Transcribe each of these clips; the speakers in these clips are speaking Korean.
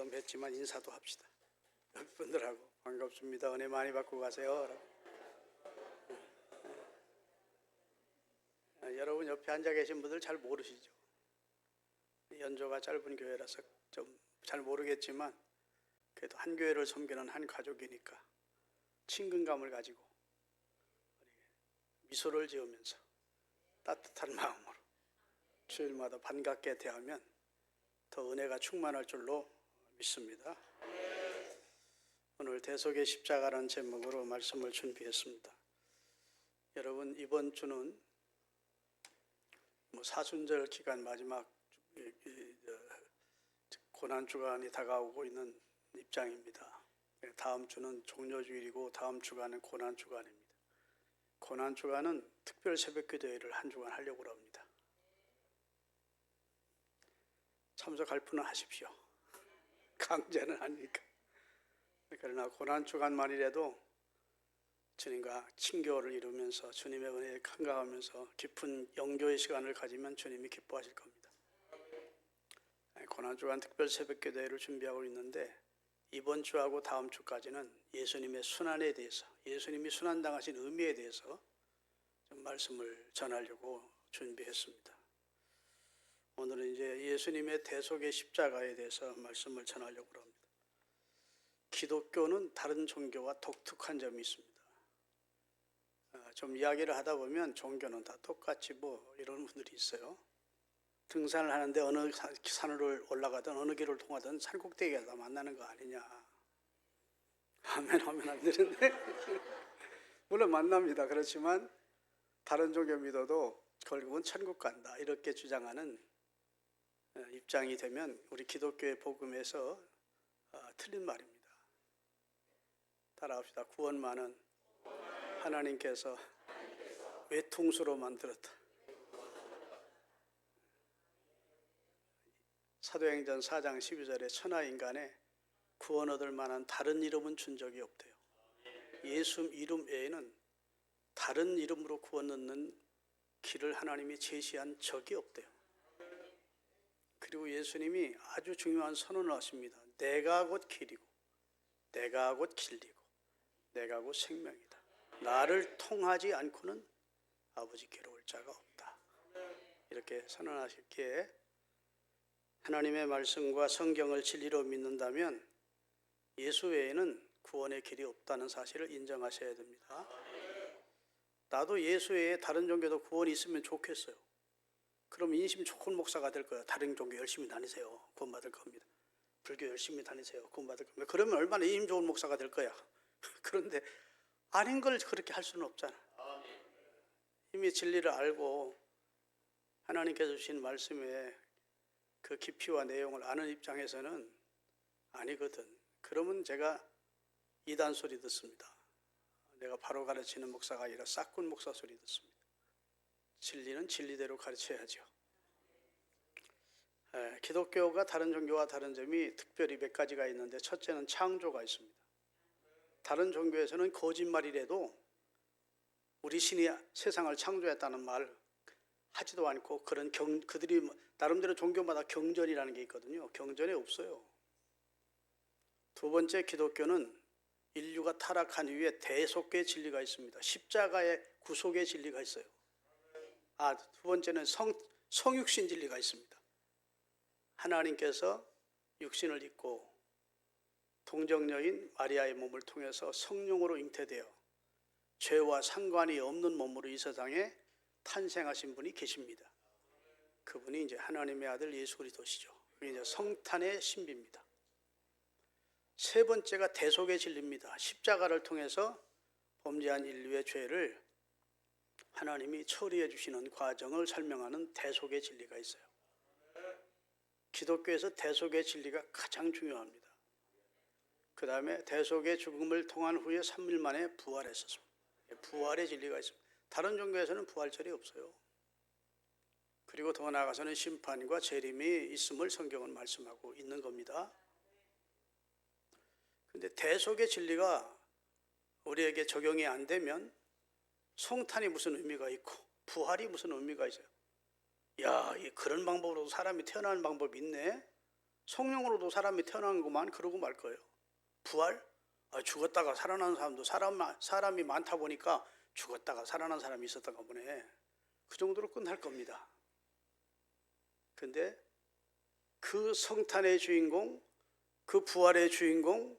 좀 했지만 인사도 합시다. 옆 분들하고 반갑습니다. 은혜 많이 받고 가세요. 여러분 옆에 앉아 계신 분들 잘 모르시죠? 연조가 짧은 교회라서 좀 잘 모르겠지만 그래도 한 교회를 섬기는 한 가족이니까 친근감을 가지고 미소를 지으면서 따뜻한 마음으로 주일마다 반갑게 대하면 더 은혜가 충만할 줄로 믿습니다. 오늘 대속의 십자가라는 제목으로 말씀을 준비했습니다. 여러분 이번 주는 사순절 기간 마지막 고난주간이 다가오고 있는 입장입니다. 다음 주는 종료주일이고 다음 주간은 고난주간입니다. 고난주간은 특별 새벽기도회를 한 주간 하려고 합니다. 참석할 분은 하십시오. 강제는 아니니까. 그러나 고난주간만이라도 주님과 친교를 이루면서 주님의 은혜에 감각하면서 깊은 영교의 시간을 가지면 주님이 기뻐하실 겁니다. 고난주간 특별 새벽기도회를 준비하고 있는데 이번 주하고 다음 주까지는 예수님의 순환에 대해서, 예수님이 순환당하신 의미에 대해서 좀 말씀을 전하려고 준비했습니다. 오늘은 이제 예수님의 대속의 십자가에 대해서 말씀을 전하려고 합니다. 기독교는 다른 종교와 독특한 점이 있습니다. 좀 이야기를 하다 보면 종교는 다 똑같이 이런 분들이 있어요. 등산을 하는데 어느 산을 올라가든 어느 길을 통하든 산꼭대기에다 만나는 거 아니냐. 아멘 하면 안 되는데 물론 만납니다. 그렇지만 다른 종교 믿어도 결국은 천국 간다 이렇게 주장하는 입장이 되면 우리 기독교의 복음에서 틀린 말입니다. 따라합시다. 구원만은 하나님께서 외통수로 만들었다. 사도행전 4장 12절에 천하인간에 구원 얻을 만한 다른 이름은 준 적이 없대요. 예수 이름 외에는 다른 이름으로 구원 얻는 길을 하나님이 제시한 적이 없대요. 그리고 예수님이 아주 중요한 선언을 하십니다. 내가 곧 길이고 내가 곧 진리고 내가 곧 생명이다. 나를 통하지 않고는 아버지께로 올 자가 없다. 이렇게 선언하셨기에 하나님의 말씀과 성경을 진리로 믿는다면 예수 외에는 구원의 길이 없다는 사실을 인정하셔야 됩니다. 나도 예수 외에 다른 종교도 구원이 있으면 좋겠어요. 그럼 인심 좋은 목사가 될 거예요. 다른 종교 열심히 다니세요. 구원받을 겁니다. 불교 열심히 다니세요. 구원받을 겁니다. 그러면 얼마나 인심 좋은 목사가 될 거야. 그런데 아닌 걸 그렇게 할 수는 없잖아. 이미 진리를 알고 하나님께서 주신 말씀에 그 깊이와 내용을 아는 입장에서는 아니거든. 그러면 제가 이단 소리 듣습니다. 내가 바로 가르치는 목사가 아니라 싹군 목사 소리 듣습니다. 진리는 진리대로 가르쳐야죠. 기독교가 다른 종교와 다른 점이 특별히 몇 가지가 있는데 첫째는 창조가 있습니다. 다른 종교에서는 거짓말이라도 우리 신이 세상을 창조했다는 말 하지도 않고 그들이 나름대로 종교마다 경전이라는 게 있거든요. 경전이 없어요. 두 번째, 기독교는 인류가 타락한 이후에 대속의 진리가 있습니다. 십자가의 구속의 진리가 있어요. 두 번째는 성육신 진리가 있습니다. 하나님께서 육신을 입고 동정녀인 마리아의 몸을 통해서 성령으로 잉태되어 죄와 상관이 없는 몸으로 이 세상에 탄생하신 분이 계십니다. 그분이 이제 하나님의 아들 예수 그리스도시죠. 그게 이제 성탄의 신비입니다. 세 번째가 대속의 진리입니다. 십자가를 통해서 범죄한 인류의 죄를 하나님이 처리해 주시는 과정을 설명하는 대속의 진리가 있어요. 기독교에서 대속의 진리가 가장 중요합니다. 그 다음에 대속의 죽음을 통한 후에 3일 만에 부활했었습니다. 부활의 진리가 있습니다. 다른 종교에서는 부활절이 없어요. 그리고 더 나아가서는 심판과 재림이 있음을 성경은 말씀하고 있는 겁니다. 그런데 대속의 진리가 우리에게 적용이 안 되면 성탄이 무슨 의미가 있고 부활이 무슨 의미가 있어요? 야, 그런 방법으로 사람이 태어나는 방법이 있네? 성령으로도 사람이 태어나는구만 그러고 말 거예요. 부활? 죽었다가 살아난 사람도 사람이 많다 보니까 죽었다가 살아난 사람이 있었던가 보네. 그 정도로 끝날 겁니다. 근데 그 성탄의 주인공, 그 부활의 주인공,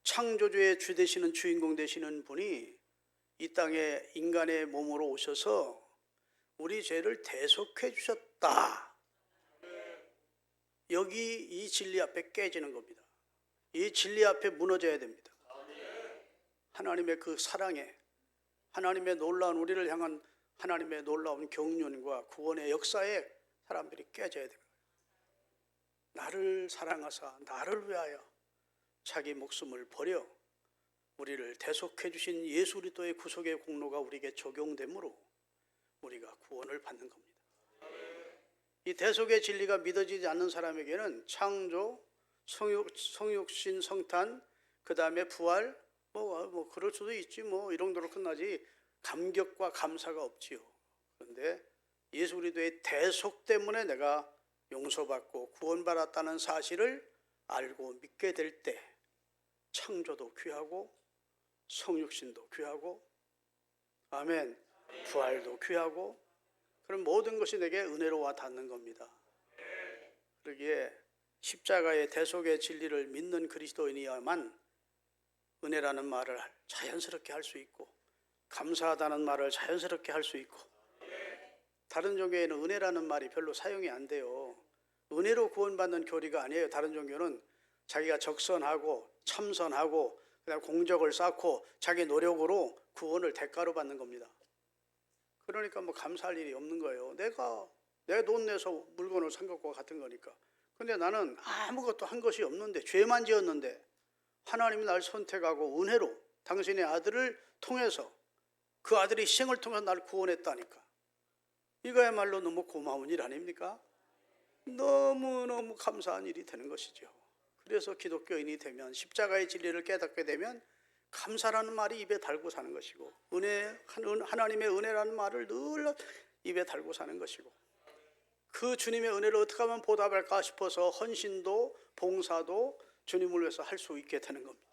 창조주의 주 되시는 주인공 되시는 분이 이 땅에 인간의 몸으로 오셔서 우리 죄를 대속해 주셨다. 여기 이 진리 앞에 깨지는 겁니다. 이 진리 앞에 무너져야 됩니다. 하나님의 그 사랑에, 하나님의 놀라운 우리를 향한 하나님의 놀라운 경륜과 구원의 역사에 사람들이 깨져야 됩니다. 나를 사랑하사 나를 위하여 자기 목숨을 버려 우리를 대속해 주신 예수 그리스도의 구속의 공로가 우리에게 적용되므로 우리가 구원을 받는 겁니다. 이 대속의 진리가 믿어지지 않는 사람에게는 창조, 성육신, 성탄, 그 다음에 부활, 뭐 그럴 수도 있지 뭐 이 정도로 끝나지 감격과 감사가 없지요. 그런데 예수 그리스도의 대속 때문에 내가 용서받고 구원받았다는 사실을 알고 믿게 될 때 창조도 귀하고 성육신도 귀하고 아멘, 부활도 귀하고 그럼 모든 것이 내게 은혜로 와 닿는 겁니다. 그러기에 십자가의 대속의 진리를 믿는 그리스도인이야만 은혜라는 말을 자연스럽게 할 수 있고 감사하다는 말을 자연스럽게 할 수 있고 다른 종교에는 은혜라는 말이 별로 사용이 안 돼요. 은혜로 구원받는 교리가 아니에요. 다른 종교는 자기가 적선하고 참선하고 그다음에 공적을 쌓고 자기 노력으로 구원을 대가로 받는 겁니다. 그러니까 뭐 감사할 일이 없는 거예요. 내가 돈 내서 물건을 산 것과 같은 거니까. 근데 나는 아무것도 한 것이 없는데 죄만 지었는데 하나님이 날 선택하고 은혜로 당신의 아들을 통해서 그 아들의 희생을 통해서 나를 구원했다니까. 이거야말로 너무 고마운 일 아닙니까? 너무너무 감사한 일이 되는 것이죠. 그래서 기독교인이 되면 십자가의 진리를 깨닫게 되면 감사라는 말이 입에 달고 사는 것이고 하나님의 은혜라는 말을 늘 입에 달고 사는 것이고 그 주님의 은혜를 어떻게 하면 보답할까 싶어서 헌신도 봉사도 주님을 위해서 할 수 있게 되는 겁니다.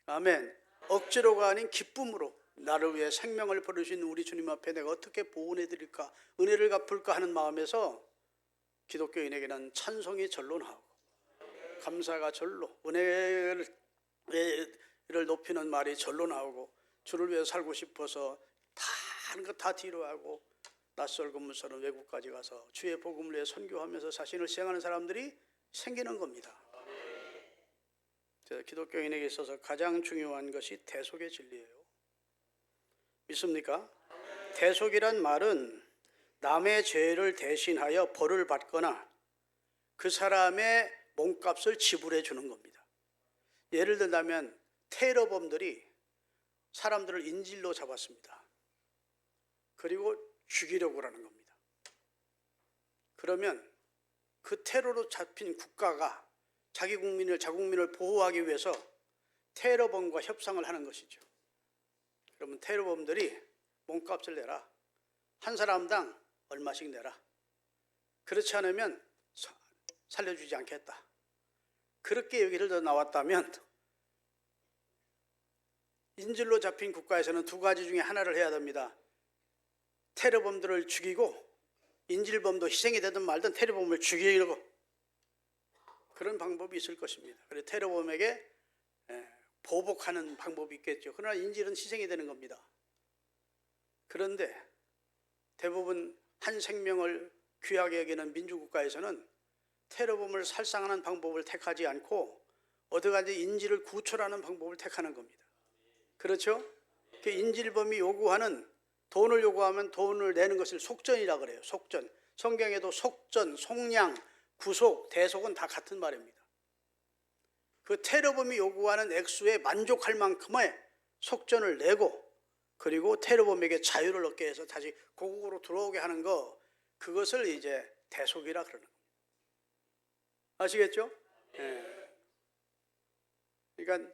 아멘. 억지로가 아닌 기쁨으로 나를 위해 생명을 버리신 우리 주님 앞에 내가 어떻게 보은해 드릴까 은혜를 갚을까 하는 마음에서 기독교인에게는 찬송이 절로 나오고 감사가 절로 은혜를 높이는 말이 절로 나오고 주를 위해 살고 싶어서 다 하는 것 다 뒤로 하고 낯설고 무서운 외국까지 가서 주의 복음을 위해 선교하면서 자신을 시행하는 사람들이 생기는 겁니다. 기독교인에게 있어서 가장 중요한 것이 대속의 진리예요. 믿습니까? 대속이란 말은 남의 죄를 대신하여 벌을 받거나 그 사람의 몸값을 지불해 주는 겁니다. 예를 들자면 테러범들이 사람들을 인질로 잡았습니다. 그리고 죽이려고 하는 겁니다. 그러면 그 테러로 잡힌 국가가 자기 자국민을 보호하기 위해서 테러범과 협상을 하는 것이죠. 그러면 테러범들이 몸값을 내라. 한 사람당 얼마씩 내라. 그렇지 않으면 살려주지 않겠다. 그렇게 얘기를 더 나왔다면 인질로 잡힌 국가에서는 두 가지 중에 하나를 해야 됩니다. 테러범들을 죽이고 인질범도 희생이 되든 말든 테러범을 죽이려고 그런 방법이 있을 것입니다. 그래서 테러범에게 보복하는 방법이 있겠죠. 그러나 인질은 희생이 되는 겁니다. 그런데 대부분 한 생명을 귀하게 여기는 민주국가에서는 테러범을 살상하는 방법을 택하지 않고 어디까지 인질을 구출하는 방법을 택하는 겁니다. 그렇죠? 그 인질범이 요구하는 돈을 요구하면 돈을 내는 것을 속전이라고 그래요. 속전. 성경에도 속전, 속량, 구속, 대속은 다 같은 말입니다. 그 테러범이 요구하는 액수에 만족할 만큼의 속전을 내고 그리고 테러범에게 자유를 얻게 해서 다시 고국으로 들어오게 하는 거 그것을 이제 대속이라 그러는 겁니다. 아시겠죠? 네. 그러니까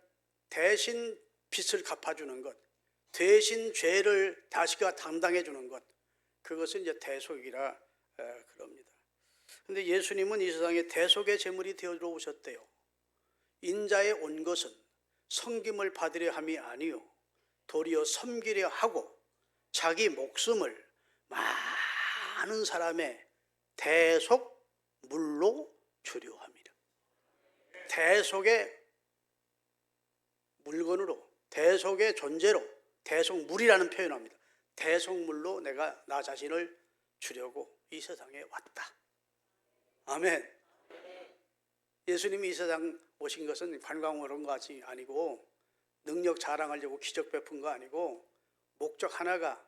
대신 빚을 갚아주는 것, 대신 죄를 다시가 담당해 주는 것, 그것은 이제 대속이라 그럽니다. 근데 예수님은 이 세상에 대속의 제물이 되어 오셨대요. 인자에 온 것은 섬김을 받으려 함이 아니요 도리어 섬기려 하고 자기 목숨을 많은 사람의 대속물로 주려 함이라. 대속의 물건으로, 대속의 존재로, 대속물이라는 표현을 합니다. 대속물로 내가 나 자신을 주려고 이 세상에 왔다. 아멘. 예수님이 이 세상 오신 것은 관광으로 온 것이 아니고 능력 자랑하려고 기적 베푼 거 아니고 목적 하나가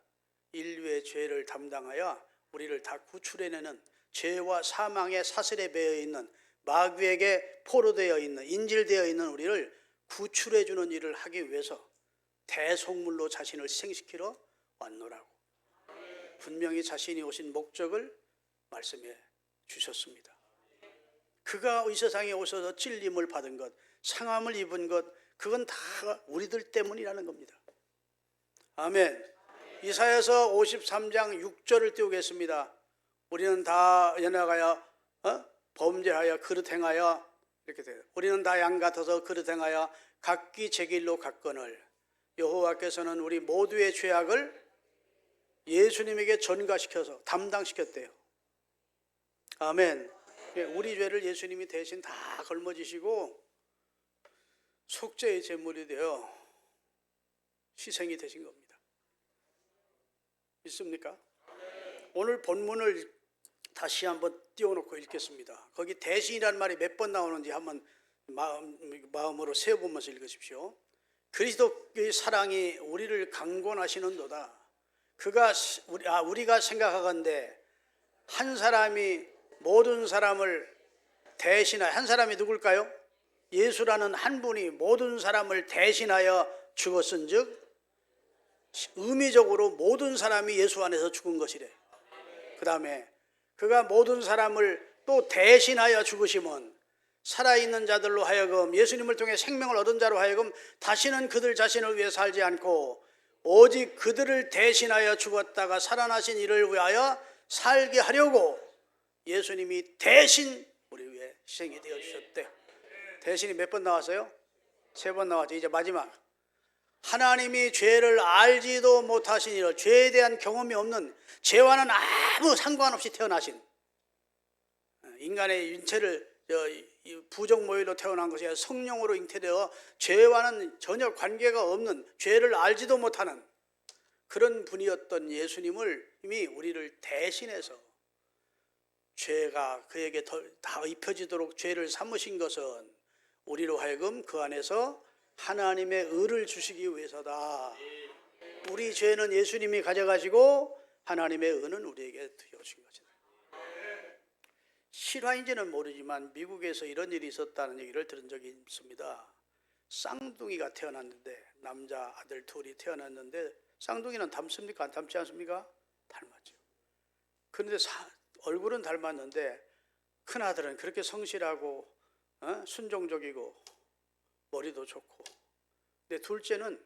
인류의 죄를 담당하여 우리를 다 구출해내는, 죄와 사망의 사슬에 매여 있는, 마귀에게 포로되어 있는, 인질되어 있는 우리를 구출해주는 일을 하기 위해서 대속물로 자신을 희생시키러 왔노라고 분명히 자신이 오신 목적을 말씀해 주셨습니다. 그가 이 세상에 오셔서 찔림을 받은 것, 상함을 입은 것, 그건 다 우리들 때문이라는 겁니다. 아멘. 이사야서 53장 6절을 띄우겠습니다. 우리는 다 연약하여 범죄하여 그릇 행하여, 이렇게 돼요. 우리는 다 양 같아서 그릇 행하여 각기 제 길로 갔거늘 여호와께서는 우리 모두의 죄악을 예수님에게 전가시켜서 담당시켰대요. 아멘. 우리 죄를 예수님이 대신 다 걸머지시고 속죄의 제물이 되어 희생이 되신 겁니다. 믿습니까? 오늘 본문을 다시 한번 띄워놓고 읽겠습니다. 거기 대신이라는 말이 몇 번 나오는지 한번 마음으로 세어보면서 읽으십시오. 그리스도의 사랑이 우리를 강권하시는도다. 그가 우리가 생각하건대 한 사람이 모든 사람을 대신하여, 한 사람이 누굴까요? 예수라는 한 분이 모든 사람을 대신하여 죽었은즉 의미적으로 모든 사람이 예수 안에서 죽은 것이래. 그 다음에 그가 모든 사람을 또 대신하여 죽으심은 살아있는 자들로 하여금, 예수님을 통해 생명을 얻은 자로 하여금 다시는 그들 자신을 위해 살지 않고 오직 그들을 대신하여 죽었다가 살아나신 이를 위하여 살게 하려고 예수님이 대신 우리 위해 희생이 되어 주셨대. 대신이 몇 번 나왔어요? 3번 나왔죠. 이제 마지막. 하나님이 죄를 알지도 못하신 이를, 죄에 대한 경험이 없는, 죄와는 아무 상관없이 태어나신, 인간의 인체를 부정 모일로 태어난 것이 아니라 성령으로 잉태되어 죄와는 전혀 관계가 없는, 죄를 알지도 못하는 그런 분이었던 예수님을 이미 우리를 대신해서 죄가 그에게 다 입혀지도록 죄를 삼으신 것은 우리로 하여금 그 안에서 하나님의 의를 주시기 위해서다. 우리 죄는 예수님이 가져가시고 하나님의 의는 우리에게 주신 것이다. 실화인지는 모르지만 미국에서 이런 일이 있었다는 얘기를 들은 적이 있습니다. 쌍둥이가 태어났는데, 남자 아들 둘이 태어났는데, 쌍둥이는 닮습니까? 안 닮지 않습니까? 닮았죠. 그런데 얼굴은 닮았는데 큰아들은 그렇게 성실하고 순종적이고 머리도 좋고, 근데 둘째는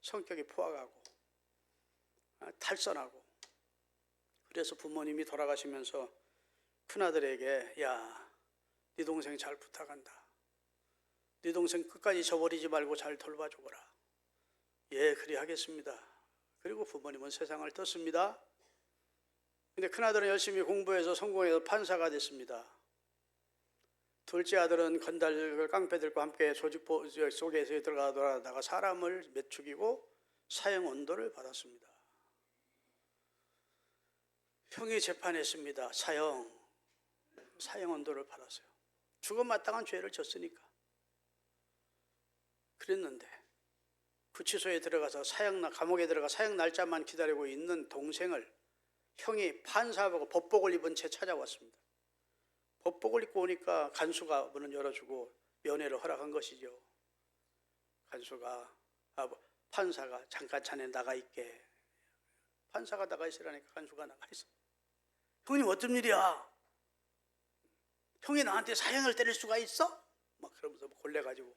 성격이 포악하고 탈선하고, 그래서 부모님이 돌아가시면서 큰아들에게 야, 네 동생 잘 부탁한다. 네 동생 끝까지 저버리지 말고 잘 돌봐주거라. 예, 그리 하겠습니다. 그리고 부모님은 세상을 떴습니다. 근데 큰아들은 열심히 공부해서 성공해서 판사가 됐습니다. 둘째 아들은 건달 깡패들과 함께 조직 속에서 들어가다가 사람을 몇 죽이고 사형 언도를 받았습니다. 형이 재판했습니다. 사형 언도를 받았어요. 죽음 마땅한 죄를 졌으니까. 그랬는데 구치소에 들어가서 감옥에 들어가 사형 날짜만 기다리고 있는 동생을 형이 판사하고 법복을 입은 채 찾아왔습니다. 법복을 입고 오니까 간수가 문을 열어주고 면회를 허락한 것이죠. 판사가 잠깐 자네 나가 있게. 판사가 나가 있으라니까 간수가 나가 있어. 형님 어떤 일이야? 형이 나한테 사형을 때릴 수가 있어? 막 그러면서 골래가지고,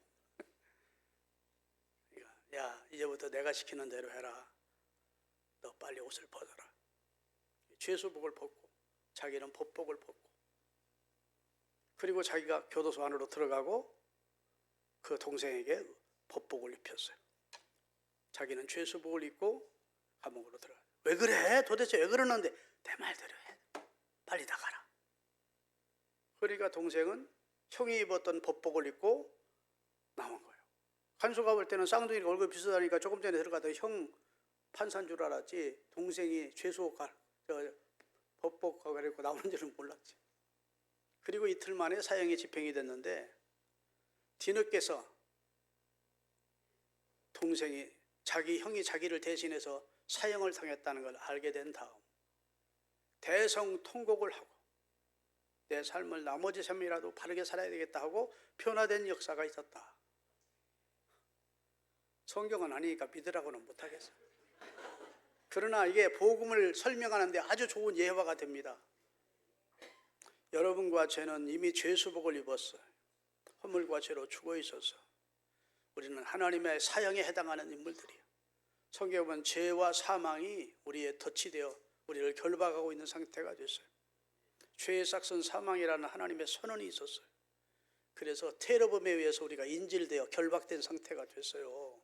야, 이제부터 내가 시키는 대로 해라. 너 빨리 옷을 벗어라. 죄수복을 벗고 자기는 법복을 벗고 그리고 자기가 교도소 안으로 들어가고 그 동생에게 법복을 입혔어요. 자기는 죄수복을 입고 감옥으로 들어가요. 왜 그래? 도대체 왜 그러는데? 내 말대로 해. 빨리 나가라. 그러니까 동생은 형이 입었던 법복을 입고 나온 거예요. 간수가 볼 때는 쌍둥이가 얼굴 비슷하니까 조금 전에 들어가던 형 판사인 줄 알았지, 동생이 죄수 법복 가지고 나오는 줄은 몰랐지. 그리고 이틀 만에 사형이 집행이 됐는데, 뒤늦게서 동생이 자기 형이 자기를 대신해서 사형을 당했다는 걸 알게 된 다음 대성통곡을 하고 내 삶을 나머지 삶이라도 바르게 살아야 되겠다 하고 변화된 역사가 있었다. 성경은 아니니까 믿으라고는 못하겠어요. 그러나 이게 복음을 설명하는데 아주 좋은 예화가 됩니다. 여러분과 저는 이미 죄수복을 입었어요. 허물과 죄로 죽어 있어서 우리는 하나님의 사형에 해당하는 인물들이에요. 성경에 보면 죄와 사망이 우리의 덫이 되어 우리를 결박하고 있는 상태가 됐어요. 죄의 싹슨 사망이라는 하나님의 선언이 있었어요. 그래서 테러범에 의해서 우리가 인질되어 결박된 상태가 됐어요.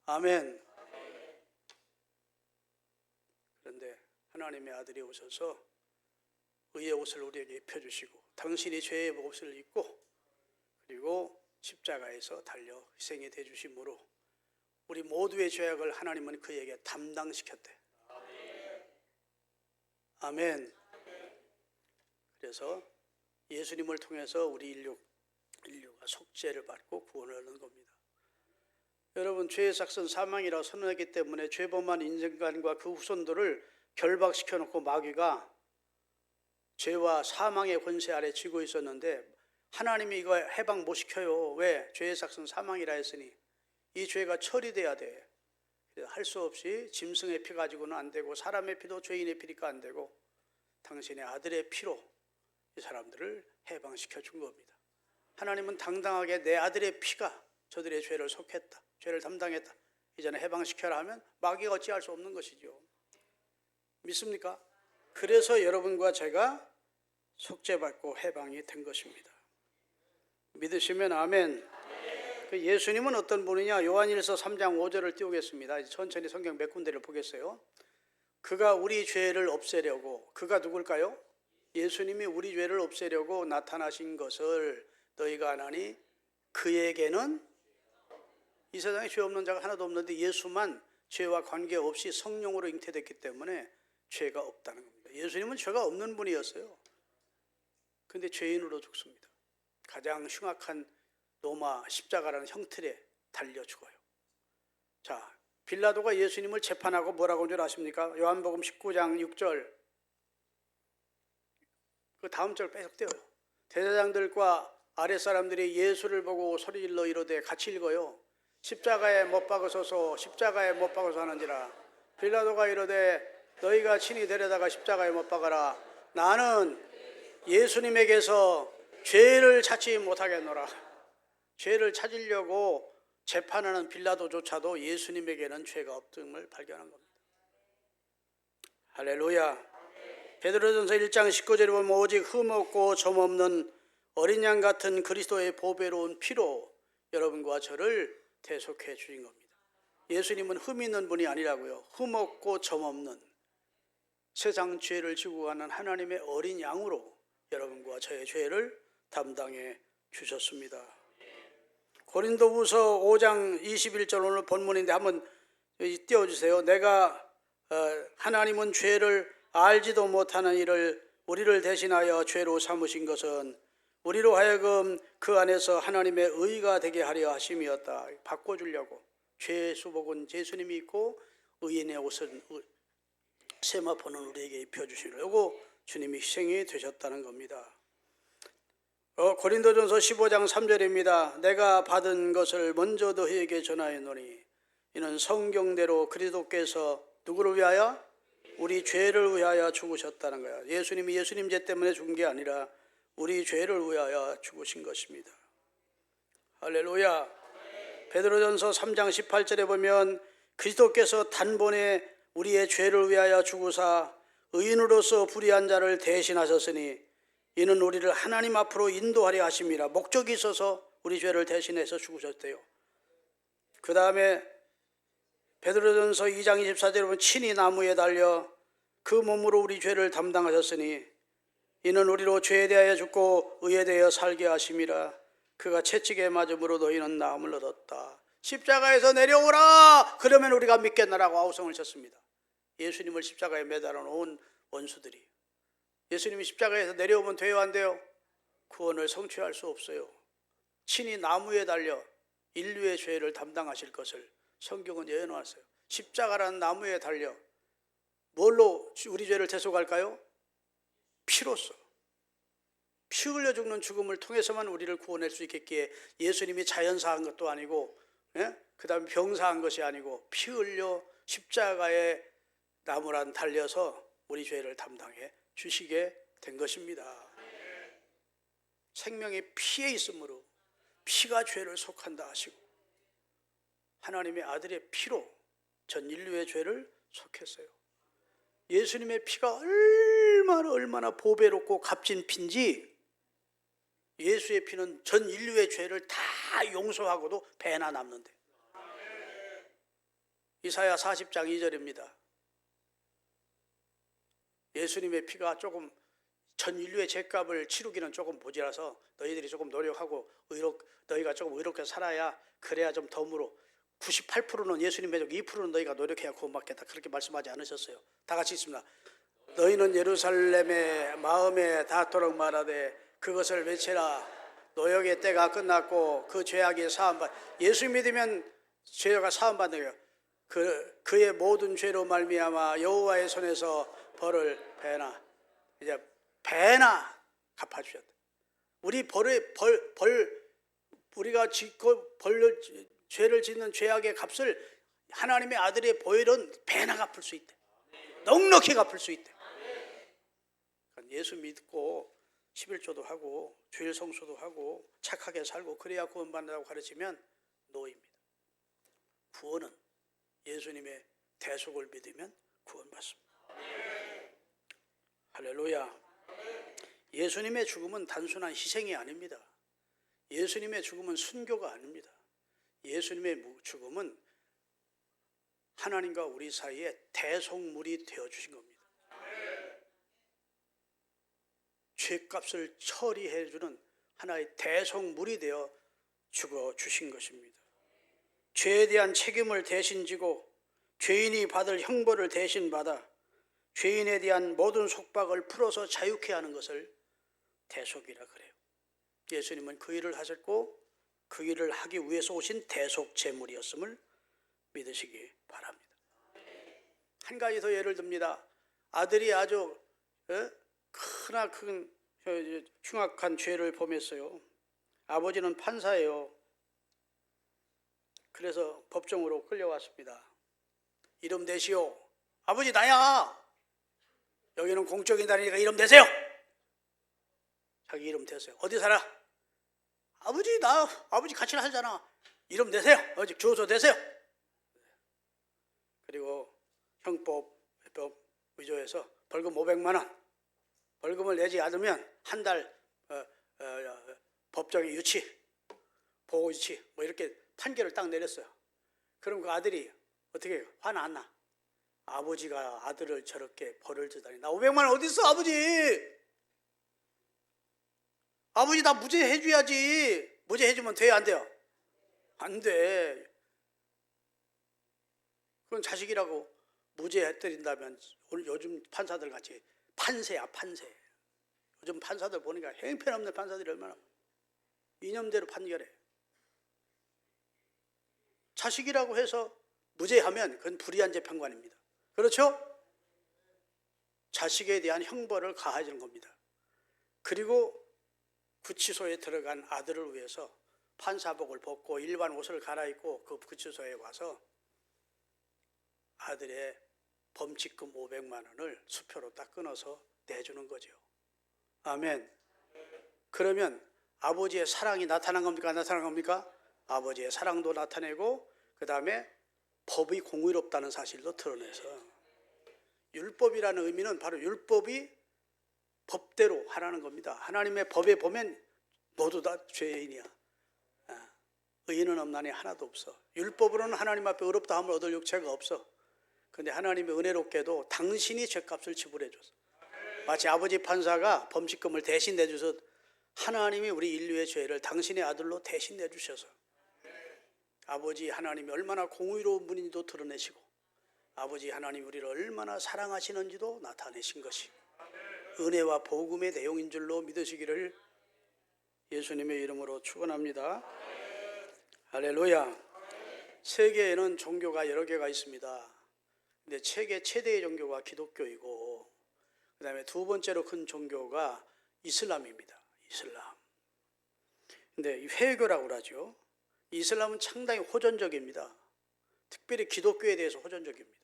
아멘. 그런데 하나님의 아들이 오셔서 의의 옷을 우리에게 입혀주시고 당신이 죄의 옷을 입고 그리고 십자가에서 달려 희생이 되주심으로 우리 모두의 죄악을 하나님은 그에게 담당시켰대. 아멘. 그래서 예수님을 통해서 우리 인류가 속죄를 받고 구원을 얻는 겁니다. 여러분, 죄의 삭선 사망이라 선언했기 때문에 죄범한 인간과 그 후손들을 결박시켜 놓고 마귀가 죄와 사망의 권세 아래 쥐고 있었는데 하나님이 이거 해방 못 시켜요. 왜? 죄의 삭선 사망이라 했으니 이 죄가 처리돼야 돼. 할 수 없이 짐승의 피 가지고는 안 되고 사람의 피도 죄인의 피니까 안 되고 당신의 아들의 피로 이 사람들을 해방시켜 준 겁니다. 하나님은 당당하게 내 아들의 피가 저들의 죄를 속했다, 죄를 담당했다, 이제는 해방시켜라 하면 마귀가 어찌할 수 없는 것이죠. 믿습니까? 그래서 여러분과 제가 속죄받고 해방이 된 것입니다. 믿으시면 아멘. 그 예수님은 어떤 분이냐? 요한일서 3장 5절을 띄우겠습니다. 천천히 성경 몇 군데를 보겠어요. 그가 우리 죄를 없애려고, 그가 누굴까요? 예수님이 우리 죄를 없애려고 나타나신 것을 너희가 아나니 그에게는, 이 세상에 죄 없는 자가 하나도 없는데 예수만 죄와 관계없이 성령으로 잉태됐기 때문에 죄가 없다는 겁니다. 예수님은 죄가 없는 분이었어요. 그런데 죄인으로 죽습니다. 가장 흉악한 로마 십자가라는 형틀에 달려 죽어요. 자, 빌라도가 예수님을 재판하고 뭐라고 한 줄 아십니까? 요한복음 19장 6절, 그 다음 절 빼서 떼어요. 대제사장들과 아랫사람들이 예수를 보고 소리질러 이르되, 같이 읽어요. 십자가에 못 박으소서, 십자가에 못 박으소 하는지라. 빌라도가 이르되 너희가 친히 데려다가 십자가에 못 박아라. 나는 예수님에게서 죄를 찾지 못하겠노라. 죄를 찾으려고 재판하는 빌라도조차도 예수님에게는 죄가 없음을 발견한 겁니다. 할렐루야. 베드로전서 1장 19절에 보면 오직 흠없고 점없는 어린 양 같은 그리스도의 보배로운 피로 여러분과 저를 대속해 주신 겁니다. 예수님은 흠 있는 분이 아니라고요. 흠없고 점없는 세상 죄를 지고 가는 하나님의 어린 양으로 여러분과 저의 죄를 담당해 주셨습니다. 고린도후서 5장 21절 오늘 본문인데 한번 띄워주세요. 내가 하나님은 죄를 알지도 못하는 이를 우리를 대신하여 죄로 삼으신 것은 우리로 하여금 그 안에서 하나님의 의가 되게 하려 하심이었다. 바꿔주려고. 죄의 수복은 예수님이 입고 의인의 옷은 세마포는 우리에게 입혀주시려고 주님이 희생이 되셨다는 겁니다. 고린도전서 15장 3절입니다. 내가 받은 것을 먼저 너희에게 전하였노니 이는 성경대로 그리스도께서 누구를 위하여? 우리 죄를 위하여 죽으셨다는 거야. 예수님이 예수님 죄 때문에 죽은 게 아니라 우리 죄를 위하여 죽으신 것입니다. 할렐루야. 베드로전서 3장 18절에 보면 그리스도께서 단번에 우리의 죄를 위하여 죽으사 의인으로서 불의한 자를 대신하셨으니 이는 우리를 하나님 앞으로 인도하려 하심이라. 목적이 있어서 우리 죄를 대신해서 죽으셨대요. 그 다음에 베드로전서 2장 24절에 보면 친히 나무에 달려 그 몸으로 우리 죄를 담당하셨으니 이는 우리로 죄에 대하여 죽고 의에 대하여 살게 하심이라. 그가 채찍에 맞음으로 너희는 나음을 얻었다. 십자가에서 내려오라. 그러면 우리가 믿겠나라고 아우성을 쳤습니다. 예수님을 십자가에 매달아 놓은 원수들이. 예수님이 십자가에서 내려오면 돼요, 안 돼요? 구원을 성취할 수 없어요. 친히 나무에 달려 인류의 죄를 담당하실 것을 성경은 예언하셨어요. 십자가라는 나무에 달려 뭘로 우리 죄를 대속할까요? 피로써. 피 흘려 죽는 죽음을 통해서만 우리를 구원할 수 있겠기에 예수님이 자연사한 것도 아니고, 그 다음에 병사한 것이 아니고 피 흘려 십자가에 나무란 달려서 우리 죄를 담당해 주시게 된 것입니다. 생명이 피에 있으므로 피가 죄를 속한다 하시고 하나님의 아들의 피로 전 인류의 죄를 속했어요. 예수님의 피가 얼마나 보배롭고 값진 피인지 예수의 피는 전 인류의 죄를 다 용서하고도 배나 남는데. 이사야 40장 2절입니다. 예수님의 피가 조금 전 인류의 죄값을 치르기는 조금 모자라서 너희들이 조금 노력하고 너희가 조금 의롭게 살아야 그래야 좀 덤으로 98%는 예수님의 족 2%는 너희가 노력해야 구원받겠다. 그렇게 말씀하지 않으셨어요. 다 같이 있습니다. 너희는 예루살렘의 마음에 닿도록 말하되 그것을 외치라. 노역의 때가 끝났고 그 죄악이 사함받. 예수 믿으면 죄가 사함받는 거예요. 그의 모든 죄로 말미암아 여호와의 손에서 벌을 배나 이제 배나 갚아주셨다. 우리 우리가 죄를 짓는 죄악의 값을 하나님의 아들의 보혈은 배나 갚을 수 있대. 넉넉히 갚을 수 있대. 그러니까 예수 믿고 11조도 하고 주일 성수도 하고 착하게 살고 그래야 구원받는다고 가르치면 노입니다. 구원은 예수님의 대속을 믿으면 구원받습니다. 할렐루야. 예수님의 죽음은 단순한 희생이 아닙니다. 예수님의 죽음은 순교가 아닙니다. 예수님의 죽음은 하나님과 우리 사이에 대속물이 되어주신 겁니다. 죄값을 처리해주는 하나의 대속물이 되어 죽어주신 것입니다. 죄에 대한 책임을 대신 지고 죄인이 받을 형벌을 대신 받아 죄인에 대한 모든 속박을 풀어서 자유케 하는 것을 대속이라 그래요. 예수님은 그 일을 하셨고 그 일을 하기 위해서 오신 대속 제물이었음을 믿으시기 바랍니다. 한 가지 더 예를 듭니다. 아들이 아주 크나큰 흉악한 죄를 범했어요. 아버지는 판사예요. 그래서 법정으로 끌려왔습니다. 이름 대시오. 아버지 나야. 여기는 공적인 자리니까 이름 대세요. 자기 이름 대세요. 어디 살아? 아버지 나 아버지 같이 살잖아. 이름 대세요. 어디 주소 대세요. 그리고 형법 위조해서 벌금 500만 원. 벌금을 내지 않으면 한 달 법정의 유치, 보호 유치 뭐 이렇게 판결을 딱 내렸어요. 그럼 그 아들이 어떻게 해요? 화 안 나? 아버지가 아들을 저렇게 벌을 주다니. 나 500만 원 어디 있어 아버지? 아버지 나 무죄 해줘야지. 무죄 해주면 돼요 안 돼요? 안 돼. 그건 자식이라고 무죄 해드린다면 오늘 요즘 판사들 같이 판세야 판세. 요즘 판사들 보니까 형편없는 판사들이 얼마나 이념대로 판결해. 자식이라고 해서 무죄하면 그건 불의한 재판관입니다. 그렇죠? 자식에 대한 형벌을 가해주는 겁니다. 그리고 구치소에 들어간 아들을 위해서 판사복을 벗고 일반 옷을 갈아입고 그 구치소에 와서 아들의 범칙금 500만 원을 수표로 딱 끊어서 내주는 거죠. 아멘. 그러면 아버지의 사랑이 나타난 겁니까? 안 나타난 겁니까? 아버지의 사랑도 나타내고 그 다음에 법이 공의롭다는 사실도 드러내서 율법이라는 의미는 바로 율법이 법대로 하라는 겁니다. 하나님의 법에 보면 모두 다 죄인이야. 의인은 없나니 하나도 없어. 율법으로는 하나님 앞에 의롭다 함을 얻을 육체가 없어. 그런데 하나님의 은혜롭게도 당신이 죄값을 지불해 줬어. 마치 아버지 판사가 범칙금을 대신 내주셔서 하나님이 우리 인류의 죄를 당신의 아들로 대신 내주셔서 아버지 하나님이 얼마나 공의로운 분인지도 드러내시고 아버지 하나님 우리를 얼마나 사랑하시는지도 나타내신 것이 은혜와 복음의 내용인 줄로 믿으시기를 예수님의 이름으로 축원합니다. 할렐루야. 세계에는 종교가 여러 개가 있습니다. 근데 세계 최대의 종교가 기독교이고 그 다음에 두 번째로 큰 종교가 이슬람입니다. 이슬람. 근데 회교라고 그러죠. 이슬람은 상당히 호전적입니다. 특별히 기독교에 대해서 호전적입니다.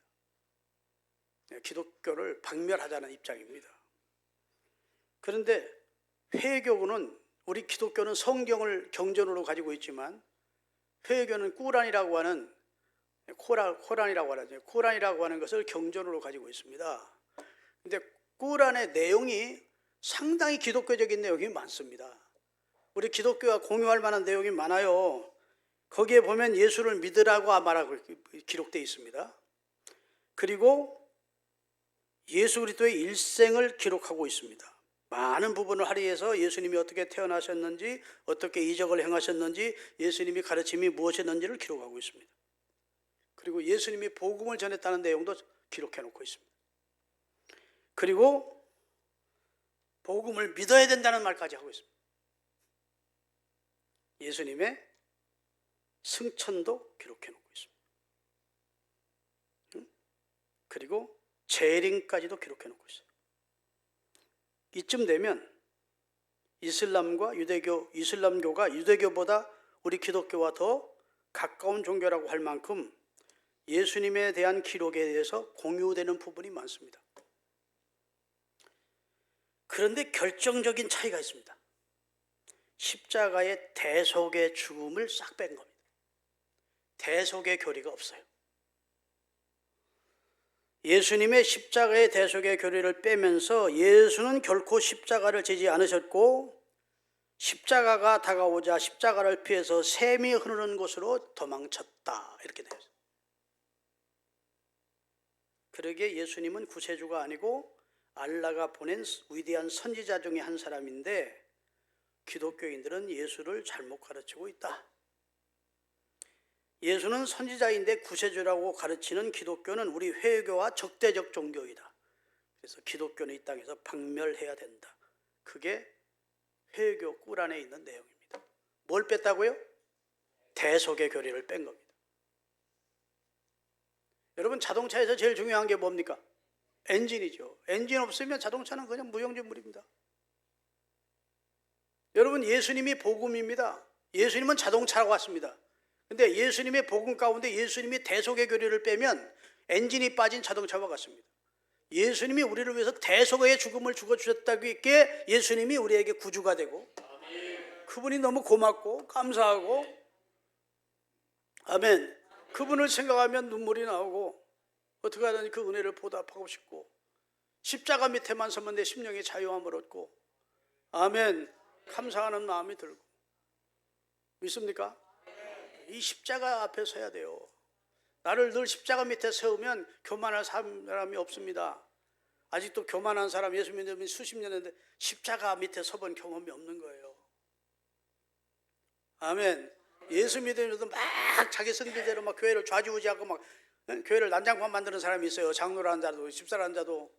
기독교를 박멸하자는 입장입니다. 그런데 회교는 우리 기독교는 성경을 경전으로 가지고 있지만 회교는 꾸란이라고 하는 코란이라고 하죠. 코란이라고 하는 것을 경전으로 가지고 있습니다. 근데 꾸란의 내용이 상당히 기독교적인 내용이 많습니다. 우리 기독교가 공유할 만한 내용이 많아요. 거기에 보면 예수를 믿으라고 말하고 기록되어 있습니다. 그리고 예수 그리스도의 일생을 기록하고 있습니다. 많은 부분을 할애해서 예수님이 어떻게 태어나셨는지, 어떻게 이적을 행하셨는지, 예수님이 가르침이 무엇이었는지를 기록하고 있습니다. 그리고 예수님이 복음을 전했다는 내용도 기록해 놓고 있습니다. 그리고 복음을 믿어야 된다는 말까지 하고 있습니다. 예수님의 승천도 기록해 놓고 있습니다. 그리고 재림까지도 기록해 놓고 있어요. 이쯤 되면 이슬람과 유대교, 이슬람교가 유대교보다 우리 기독교와 더 가까운 종교라고 할 만큼 예수님에 대한 기록에 대해서 공유되는 부분이 많습니다. 그런데 결정적인 차이가 있습니다. 십자가의 대속의 죽음을 싹 뺀 겁니다. 대속의 교리가 없어요. 예수님의 십자가의 대속의 교리를 빼면서 예수는 결코 십자가를 지지 않으셨고 십자가가 다가오자 십자가를 피해서 샘이 흐르는 곳으로 도망쳤다 이렇게 되어 있어요. 그러기에 예수님은 구세주가 아니고 알라가 보낸 위대한 선지자 중에 한 사람인데 기독교인들은 예수를 잘못 가르치고 있다. 예수는 선지자인데 구세주라고 가르치는 기독교는 우리 회교와 적대적 종교이다. 그래서 기독교는 이 땅에서 박멸해야 된다. 그게 회교 꾸란에 있는 내용입니다. 뭘 뺐다고요? 대속의 교리를 뺀 겁니다. 여러분 자동차에서 제일 중요한 게 뭡니까? 엔진이죠. 엔진 없으면 자동차는 그냥 무용지물입니다. 여러분 예수님이 복음입니다. 예수님은 자동차라고 왔습니다. 근데 예수님의 복음 가운데 예수님이 대속의 교리를 빼면 엔진이 빠진 자동차와 같습니다. 예수님이 우리를 위해서 대속의 죽음을 죽어주셨다기에 예수님이 우리에게 구주가 되고 그분이 너무 고맙고 감사하고 아멘. 그분을 생각하면 눈물이 나오고 어떻게 하든지 그 은혜를 보답하고 싶고 십자가 밑에만 서면 내 심령이 자유함을 얻고 아멘. 감사하는 마음이 들고 믿습니까? 이 십자가 앞에 서야 돼요. 나를 늘 십자가 밑에 세우면 교만할 사람이 없습니다. 아직도 교만한 사람 예수 믿는 수십 년 했는데 십자가 밑에 서본 경험이 없는 거예요. 아멘. 예수 믿으면서도 막 자기 성질대로 막 교회를 좌지우지하고 막 교회를 난장판 만드는 사람이 있어요. 장로라는 자도 집사라는 자도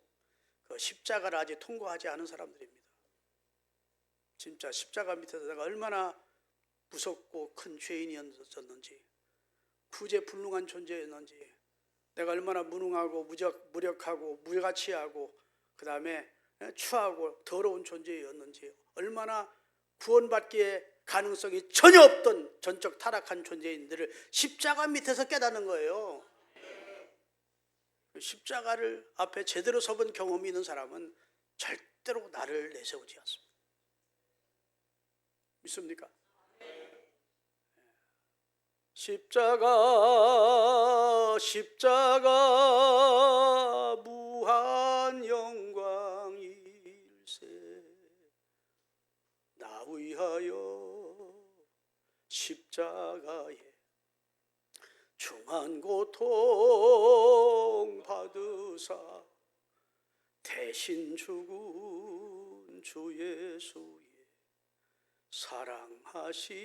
그 십자가를 아직 통과하지 않은 사람들입니다. 진짜 십자가 밑에서 내가 얼마나 무섭고 큰 죄인이었는지 구제불능한 존재였는지 내가 얼마나 무능하고 무력하고 무가치하고 그 다음에 추하고 더러운 존재였는지 얼마나 구원받기에 가능성이 전혀 없던 전적 타락한 존재인들을 십자가 밑에서 깨닫는 거예요. 십자가를 앞에 제대로 서본 경험이 있는 사람은 절대로 나를 내세우지 않습니다. 믿습니까? 십자가 십자가 무한 영광일세 나 위하여 십자가에 중한 고통 받으사 대신 죽은 주 예수의 사랑하신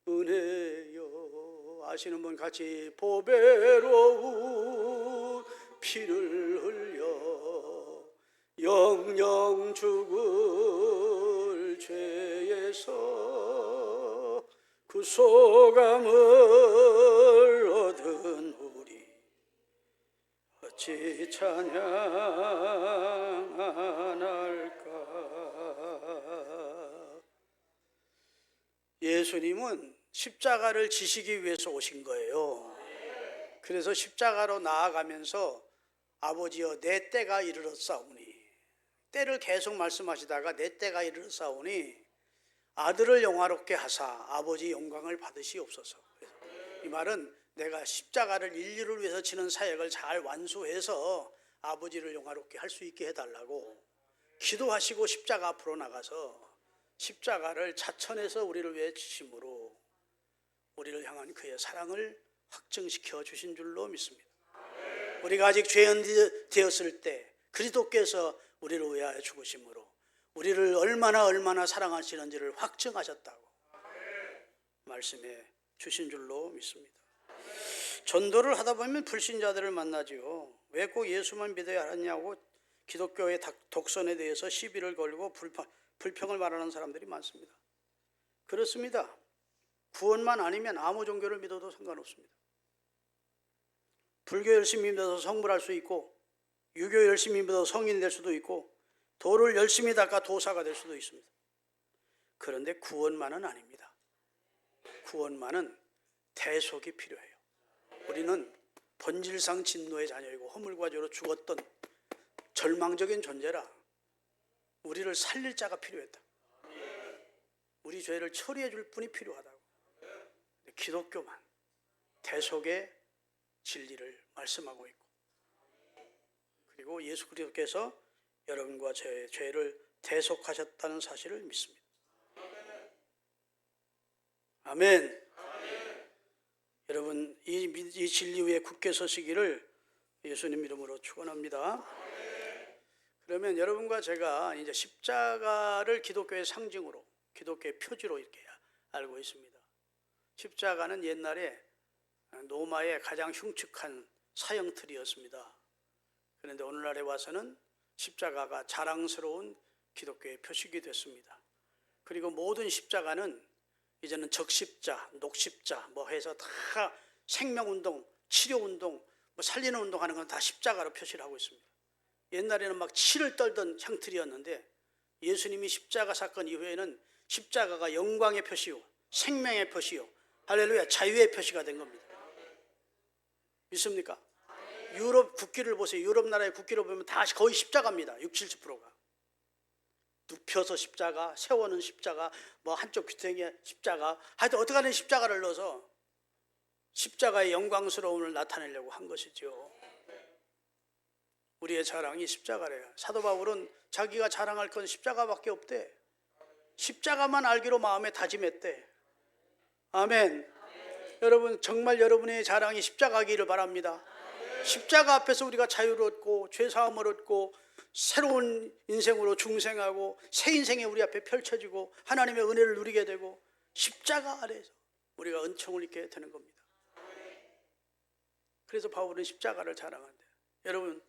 은혜여. 아시는 분 같이 보배로운 피를 흘려 영영 죽을 죄에서 구속함을 얻은 우리 어찌 찬양할까. 예수님은 십자가를 지시기 위해서 오신 거예요. 그래서 십자가로 나아가면서 아버지여 내 때가 이르렀사오니, 때를 계속 말씀하시다가 내 때가 이르렀사오니 아들을 영화롭게 하사 아버지 영광을 받으시옵소서. 이 말은 내가 십자가를 인류를 위해서 지는 사역을 잘 완수해서 아버지를 영화롭게 할 수 있게 해달라고 기도하시고 십자가 앞으로 나가서 십자가를 자천해서 우리를 위해 지심으로 우리를 향한 그의 사랑을 확증시켜 주신 줄로 믿습니다. 우리가 아직 죄인 되었을 때 그리스도께서 우리를 위하여 죽으심으로 우리를 얼마나 사랑하시는지를 확증하셨다고 말씀해 주신 줄로 믿습니다. 전도를 하다 보면 불신자들을 만나지요. 왜 꼭 예수만 믿어야 하냐고 기독교의 독선에 대해서 시비를 걸고 불평을 말하는 사람들이 많습니다. 그렇습니다. 구원만 아니면 아무 종교를 믿어도 상관없습니다. 불교 열심히 믿어서 성불할 수 있고, 유교 열심히 믿어서 성인 될 수도 있고, 도를 열심히 닦아 도사가 될 수도 있습니다. 그런데 구원만은 아닙니다. 구원만은 대속이 필요해요. 우리는 본질상 진노의 자녀이고 허물과 죄로 죽었던 절망적인 존재라 우리를 살릴 자가 필요했다. 우리 죄를 처리해 줄 분이 필요하다고. 기독교만 대속의 진리를 말씀하고 있고, 그리고 예수 그리스도께서 여러분과 제 죄를 대속하셨다는 사실을 믿습니다. 아멘. 여러분 이 진리 위에 굳게 서시기를 예수님 이름으로 축원합니다. 그러면 여러분과 제가 이제 십자가를 기독교의 상징으로, 기독교의 표지로 이렇게 알고 있습니다. 십자가는 옛날에 로마의 가장 흉측한 사형틀이었습니다. 그런데 오늘날에 와서는 십자가가 자랑스러운 기독교의 표식이 됐습니다. 그리고 모든 십자가는 이제는 적십자, 녹십자 뭐 해서 다 생명운동, 치료운동, 뭐 살리는 운동하는 건 다 십자가로 표시를 하고 있습니다. 옛날에는 막 치를 떨던 향틀이었는데 예수님이 십자가 사건 이후에는 십자가가 영광의 표시요, 생명의 표시요, 할렐루야, 자유의 표시가 된 겁니다. 믿습니까? 유럽 국기를 보세요. 유럽 나라의 국기를 보면 다 거의 십자가입니다. 60, 70%가. 눕혀서 십자가, 세워는 십자가, 뭐 한쪽 귀퉁이에 십자가, 하여튼 어떻게 하든 십자가를 넣어서 십자가의 영광스러움을 나타내려고 한 것이죠. 우리의 자랑이 십자가래요. 사도 바울은 자기가 자랑할 건 십자가밖에 없대. 십자가만 알기로 마음에 다짐했대. 아멘. 여러분 정말 여러분의 자랑이 십자가이기를 바랍니다. 십자가 앞에서 우리가 자유를 얻고 죄사함을 얻고 새로운 인생으로 중생하고 새 인생이 우리 앞에 펼쳐지고 하나님의 은혜를 누리게 되고 십자가 아래에서 우리가 은총을 입게 되는 겁니다. 그래서 바울은 십자가를 자랑한대요. 여러분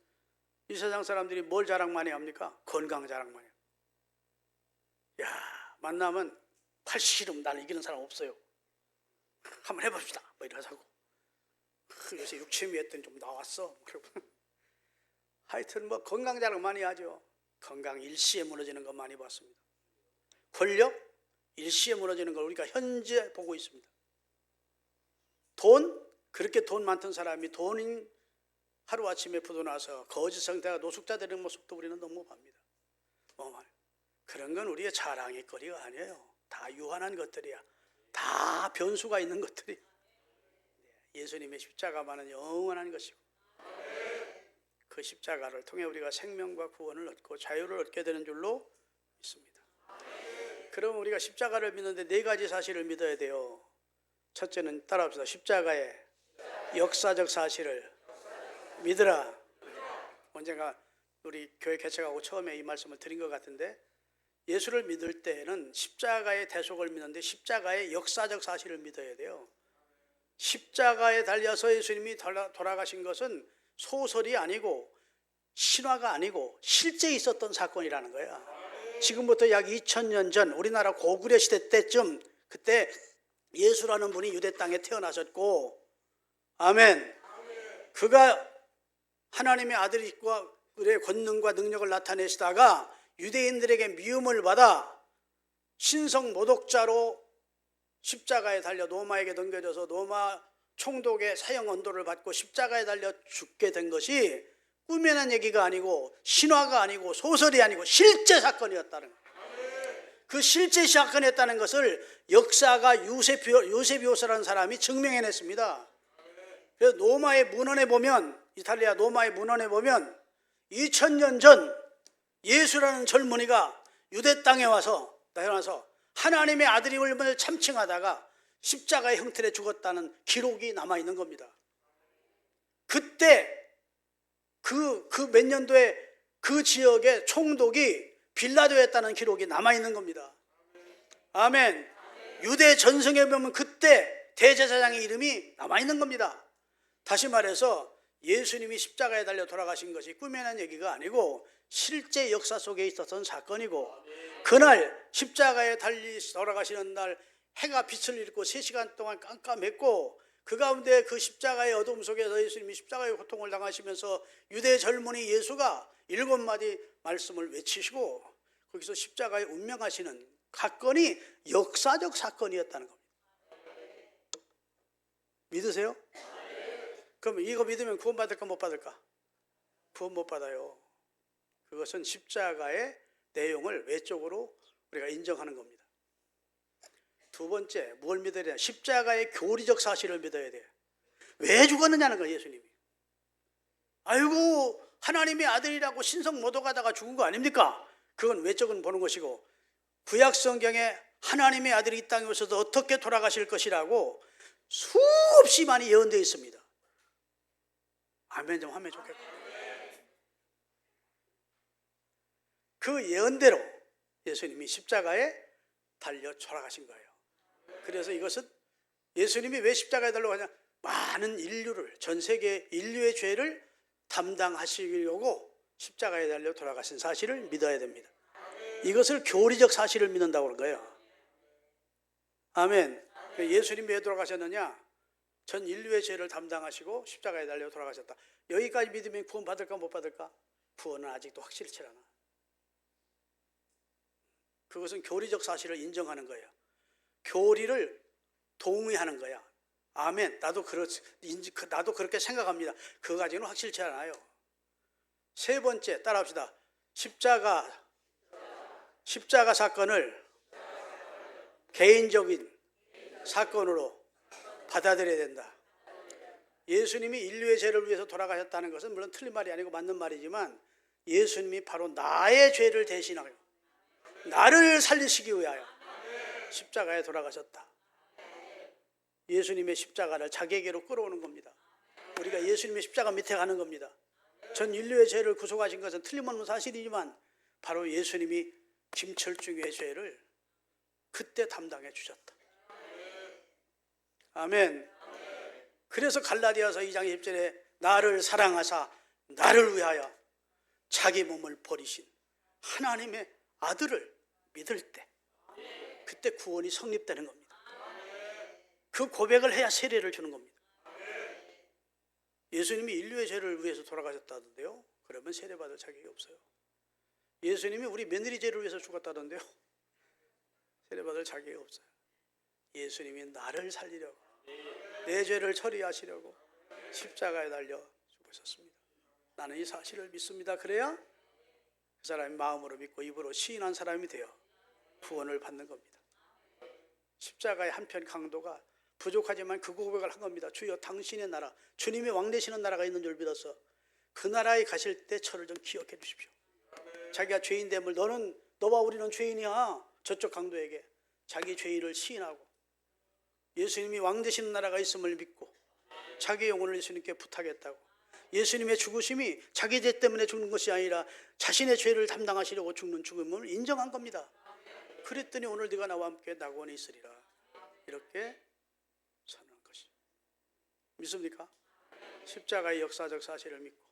이 세상 사람들이 뭘 자랑 많이 합니까? 건강 자랑 많이 합니다. 야, 만나면 팔씨름 날 이기는 사람 없어요. 한번 해봅시다. 뭐 이러자고. 요새 육체미 했더니 좀 나왔어. 하여튼 뭐 건강 자랑 많이 하죠. 건강 일시에 무너지는 거 많이 봤습니다. 권력 일시에 무너지는 걸 우리가 현재 보고 있습니다. 돈, 그렇게 돈 많던 사람이 돈인 하루아침에 부도나서 거짓 상태가 노숙자 되는 모습도 우리는 너무 봅니다. 그런 건 우리의 자랑의 거리가 아니에요. 다 유한한 것들이야. 다 변수가 있는 것들이. 예수님의 십자가만은 영원한 것이고 그 십자가를 통해 우리가 생명과 구원을 얻고 자유를 얻게 되는 줄로 믿습니다. 그럼 우리가 십자가를 믿는데 네 가지 사실을 믿어야 돼요. 첫째는 따라합시다. 십자가의 역사적 사실을 믿으라. 언젠가 우리 교회 개척하고 처음에 이 말씀을 드린 것 같은데, 예수를 믿을 때에는 십자가의 대속을 믿는데 십자가의 역사적 사실을 믿어야 돼요. 십자가에 달려서 예수님이 돌아가신 것은 소설이 아니고 신화가 아니고 실제 있었던 사건이라는 거야. 지금부터 약 2000년 전 우리나라 고구려 시대 때쯤, 그때 예수라는 분이 유대 땅에 태어나셨고, 아멘. 그가 하나님의 아들이고 그의 권능과 능력을 나타내시다가 유대인들에게 미움을 받아 신성 모독자로 십자가에 달려 로마에게 넘겨져서 로마 총독의 사형 언도를 받고 십자가에 달려 죽게 된 것이 꾸며낸 얘기가 아니고 신화가 아니고 소설이 아니고 실제 사건이었다는 거예요. 그 실제 사건이었다는 것을 역사가 요세비오스라는 사람이 증명해냈습니다. 그래서 로마의 문헌에 보면, 이탈리아 로마의 문헌에 보면 2000년 전 예수라는 젊은이가 유대 땅에 와서 하나님의 아들임을 참칭하다가 십자가의 형틀에 죽었다는 기록이 남아있는 겁니다. 그때 그 몇 년도에 그 지역의 총독이 빌라도였다는 기록이 남아있는 겁니다. 아멘. 유대 전승에 보면 그때 대제사장의 이름이 남아있는 겁니다. 다시 말해서 예수님이 십자가에 달려 돌아가신 것이 꾸며낸 얘기가 아니고 실제 역사 속에 있었던 사건이고, 그날 십자가에 달리 돌아가시는 날 해가 빛을 잃고 3시간 동안 깜깜했고, 그 가운데 그 십자가의 어둠 속에서 예수님이 십자가의 고통을 당하시면서 유대 젊은이 예수가 7마디 말씀을 외치시고 거기서 십자가에 운명하시는 사건이 역사적 사건이었다는 겁니다. 믿으세요? 그럼 이거 믿으면 구원 받을까 못 받을까? 구원 못 받아요. 그것은 십자가의 내용을 외적으로 우리가 인정하는 겁니다. 두 번째, 뭘 믿어야 되냐? 십자가의 교리적 사실을 믿어야 돼요. 왜 죽었느냐는 거예요, 예수님이. 아이고, 하나님의 아들이라고 신성 모독하다가 죽은 거 아닙니까? 그건 외적은 보는 것이고, 구약 성경에 하나님의 아들이 이 땅에 오셔서 어떻게 돌아가실 것이라고 수없이 많이 예언되어 있습니다. 아멘 좀 하면 좋겠고. 그 예언대로 예수님이 십자가에 달려 돌아가신 거예요. 그래서 이것은 예수님이 왜 십자가에 달려가냐? 많은 인류를, 전 세계 인류의 죄를 담당하시려고 십자가에 달려 돌아가신 사실을 믿어야 됩니다. 이것을 교리적 사실을 믿는다고 그런 거예요. 아멘. 예수님이 왜 돌아가셨느냐? 전 인류의 죄를 담당하시고 십자가에 달려 돌아가셨다. 여기까지 믿으면 구원 받을까 못 받을까? 구원은 아직도 확실치 않아. 그것은 교리적 사실을 인정하는 거예요. 교리를 동의하는 거야. 아멘. 나도 그렇게 생각합니다. 그거까지는 확실치 않아요. 세 번째, 따라합시다. 십자가 사건을 개인적인 사건으로 받아들여야 된다. 예수님이 인류의 죄를 위해서 돌아가셨다는 것은 물론 틀린 말이 아니고 맞는 말이지만, 예수님이 바로 나의 죄를 대신하여 나를 살리시기 위하여 십자가에 돌아가셨다. 예수님의 십자가를 자기에게로 끌어오는 겁니다. 우리가 예수님의 십자가 밑에 가는 겁니다. 전 인류의 죄를 구속하신 것은 틀림없는 사실이지만 바로 예수님이 김철중의 죄를 그때 담당해 주셨다. 아멘. 그래서 갈라디아서 2장 10절에 나를 사랑하사 나를 위하여 자기 몸을 버리신 하나님의 아들을 믿을 때, 그때 구원이 성립되는 겁니다. 그 고백을 해야 세례를 주는 겁니다. 예수님이 인류의 죄를 위해서 돌아가셨다던데요. 그러면 세례받을 자격이 없어요. 예수님이 우리 며느리 죄를 위해서 죽었다던데요. 세례받을 자격이 없어요. 예수님이 나를 살리려고, 내 죄를 처리하시려고 십자가에 달려 죽으셨습니다. 나는 이 사실을 믿습니다. 그래야 그 사람이 마음으로 믿고 입으로 시인한 사람이 되어 구원을 받는 겁니다. 십자가의 한편 강도가 부족하지만 그 고백을 한 겁니다. 주여, 당신의 나라, 주님이 왕 되시는 나라가 있는 줄 믿어서 그 나라에 가실 때 저를 좀 기억해 주십시오. 자기가 죄인됨을, 너와 우리는 죄인이야, 저쪽 강도에게 자기 죄인을 시인하고 예수님이 왕 되시는 나라가 있음을 믿고 자기 영혼을 예수님께 부탁했다고. 예수님의 죽으심이 자기 죄 때문에 죽는 것이 아니라 자신의 죄를 담당하시려고 죽는 죽음을 인정한 겁니다. 그랬더니 오늘 네가 나와 함께 낙원에 있으리라 이렇게 선언한 것이. 믿습니까? 십자가의 역사적 사실을 믿고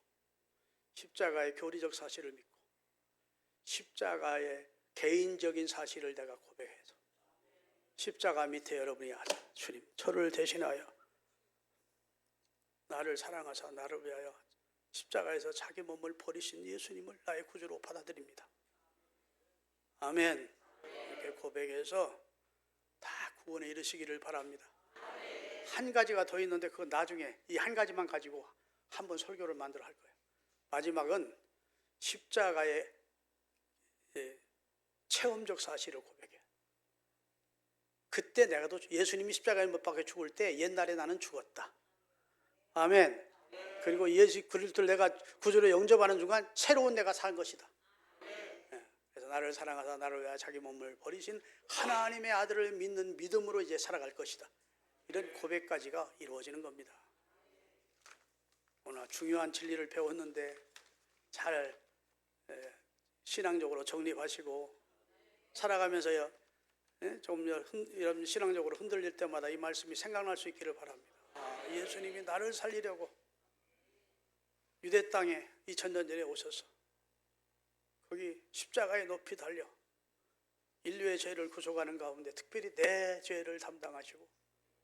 십자가의 교리적 사실을 믿고 십자가의 개인적인 사실을 내가 고백해서 십자가 밑에 여러분이 하자. 주님, 저를 대신하여 나를 사랑하사 나를 위하여 십자가에서 자기 몸을 버리신 예수님을 나의 구주로 받아들입니다. 아멘. 이렇게 고백해서 다 구원에 이르시기를 바랍니다. 한 가지가 더 있는데 그건 나중에 이 한 가지만 가지고 한번 설교를 만들어 할 거예요. 마지막은 십자가의 체험적 사실을 고백해요. 그때 내가 또 예수님이 십자가에 못 박혀 죽을 때 옛날에 나는 죽었다. 아멘. 그리고 예수 그리스도를 내가 구주로 영접하는 순간 새로운 내가 산 것이다. 그래서 나를 사랑하사 나를 위하여 자기 몸을 버리신 하나님의 아들을 믿는 믿음으로 이제 살아갈 것이다. 이런 고백까지가 이루어지는 겁니다. 오늘 중요한 진리를 배웠는데 잘 신앙적으로 정립하시고 살아가면서요 좀 이런 신앙적으로 흔들릴 때마다 이 말씀이 생각날 수 있기를 바랍니다. 예수님이 나를 살리려고 유대 땅에 2000년 전에 오셔서 거기 십자가에 높이 달려 인류의 죄를 구속하는 가운데 특별히 내 죄를 담당하시고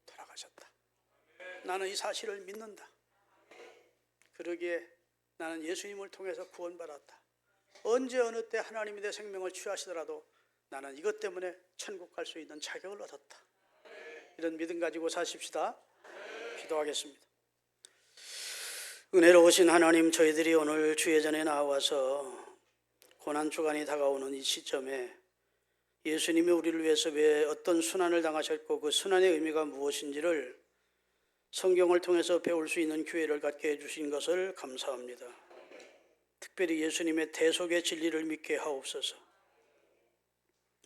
돌아가셨다. 나는 이 사실을 믿는다. 그러기에 나는 예수님을 통해서 구원받았다. 언제 어느 때 하나님이 내 생명을 취하시더라도 나는 이것 때문에 천국 갈 수 있는 자격을 얻었다. 이런 믿음 가지고 사십시다. 기도하겠습니다. 은혜로우신 하나님, 저희들이 오늘 주의 전에 나와서 고난주간이 다가오는 이 시점에 예수님이 우리를 위해서 왜 어떤 순환을 당하셨고 그 순환의 의미가 무엇인지를 성경을 통해서 배울 수 있는 기회를 갖게 해주신 것을 감사합니다. 특별히 예수님의 대속의 진리를 믿게 하옵소서.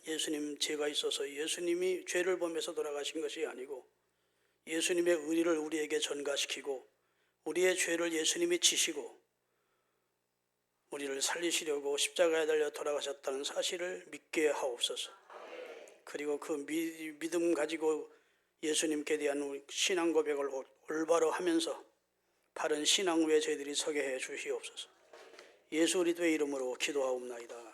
예수님 죄가 있어서 예수님이 죄를 범해서 돌아가신 것이 아니고 예수님의 의를 우리에게 전가시키고 우리의 죄를 예수님이 지시고 우리를 살리시려고 십자가에 달려 돌아가셨다는 사실을 믿게 하옵소서. 그리고 그 믿음 가지고 예수님께 대한 신앙 고백을 올바로 하면서 바른 신앙 위에 저희들이 서게 해 주시옵소서. 예수 그리스도의 이름으로 기도하옵나이다.